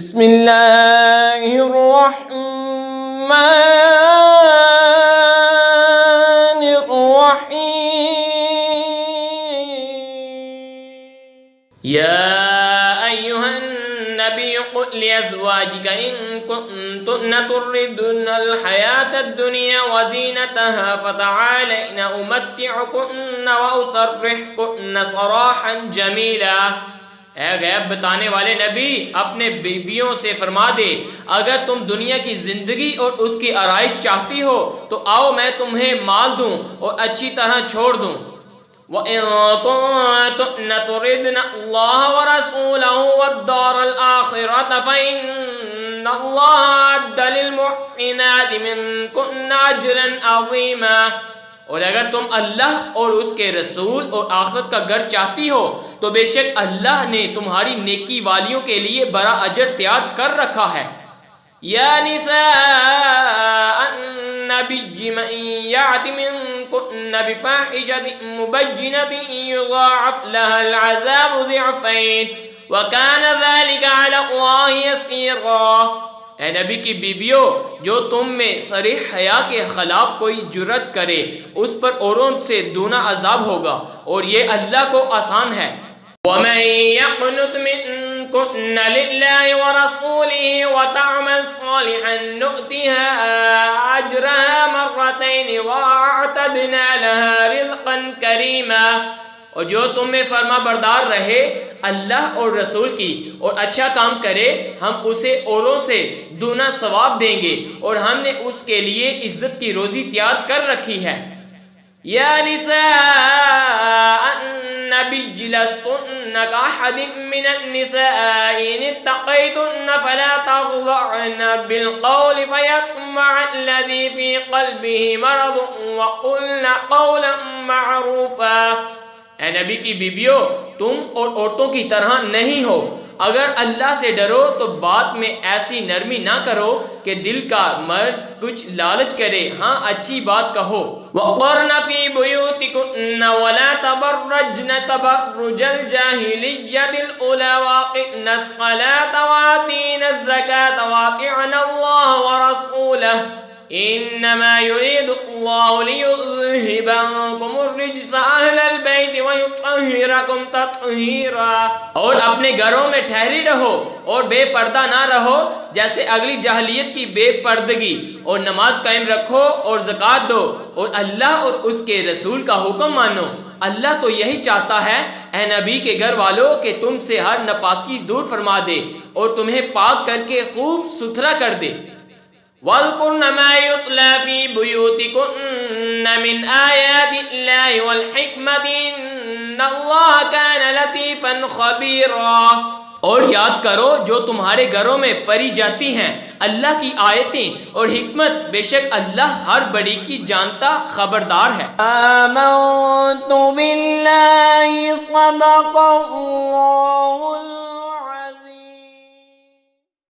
بسم اللہ الرحمن الرحیم یا ایہا النبی قل لأزواجک ان کنتن تردن الحیاة الدنیا وزینتها فتعالین امتعکن واسرحکن سراحا جمیلا۔ اے غیب بتانے والے نبی اپنے بیویوں سے فرما دے اگر تم دنیا کی زندگی اور اس کی آرائش چاہتی ہو تو آؤ میں تمہیں مال دوں اور اچھی طرح چھوڑ دوں۔ وَإِن كُنتُنَّ تُرِدْنَ اللَّهَ وَرَسُولَهُ وَالدَّارَ الْآخِرَةَ فَإِنَّ اللَّهَ أَعَدَّ لِلْمُحْسِنَاتِ مِنكُنَّ أَجْرًا عَظِيمًا۔ اور اگر تم اللہ اور اس کے رسول اور آخرت کا گھر چاہتی ہو تو بے شک اللہ نے تمہاری نیکی والیوں کے لیے بڑا اجر تیار کر رکھا ہے۔ یا نساء النبی من یعت منکن بفاحشۃ مبینۃ یضاعف لها العذاب ضعفین وکان ذلک علی اللہ یسیرا۔ اے نبی کی بیویوں جو تم میں صریح حیا کے خلاف کوئی جرت کرے اس پر اوروں سے دونا عذاب ہوگا اور یہ اللہ کو آسان ہے۔ وَمَن يَقْنُتْ مِنكُنَّ لِلَّهِ وَرَسُولِهِ وَتَعْمَلْ صَالِحًا نُؤْتِهَا أَجْرَهَا مَرَّتَيْنِ وَأَعْتَدْنَا لَهَا رِزْقًا كَرِيمًا۔ اور جو تم میں فرما بردار رہے اللہ اور رسول کی اور اچھا کام کرے ہم اسے اوروں سے دونا ثواب دیں گے اور ہم نے اس کے لیے عزت کی روزی تیار کر رکھی ہے۔ یا نساء النبی لستن کاحد من النساء ان اتقیتن فلا تخضعن بالقول فیطمع الذی فی قلبه مرض وقلن قولا معروفا۔ اے نبی کی بیویوں تم اور عورتوں کی طرح نہیں ہو، اگر اللہ سے ڈرو تو بات میں ایسی نرمی نہ کرو کہ دل کا مرض کچھ لالچ کرے، ہاں اچھی بات کہو۔ وَقَرْنَ فِي بُيُوتِكُنَّ وَلَا تَبَرَّجْنَ تَبَرُّجَ الْجَاهِلِيَّةِ الْأُولَىٰ وَأَقِمْنَ الصَّلَاةَ وَآتِينَ الزَّكَاةَ وَأَطِعْنَ اللَّهَ وَرَسُولَهُ انما يريد الله ليذهب عنكم الرجس اهل البيت ويطهركم تطهيرا۔ اور اپنے گھروں میں ٹھہری رہو اور بے پردہ نہ رہو جیسے اگلی جاہلیت کی بے پردگی، اور نماز قائم رکھو اور زکوٰۃ دو اور اللہ اور اس کے رسول کا حکم مانو۔ اللہ تو یہی چاہتا ہے اے نبی کے گھر والوں کہ تم سے ہر ناپاکی دور فرما دے اور تمہیں پاک کر کے خوب ستھرا کر دے۔ وَاذْكُرْنَ مَا يُتْلَى فِي بُيُوتِكُنَّ مِنْ آيَاتِ اللَّهِ وَالْحِكْمَةِ إِنَّ اللَّهَ كَانَ لَطِيفًا خَبِيرًا۔ اور یاد کرو جو تمہارے گھروں میں پڑھی جاتی ہیں اللہ کی آیتیں اور حکمت، بے شک اللہ ہر بڑی کی جانتا خبردار ہے۔ آمنت باللہ صدق اللہ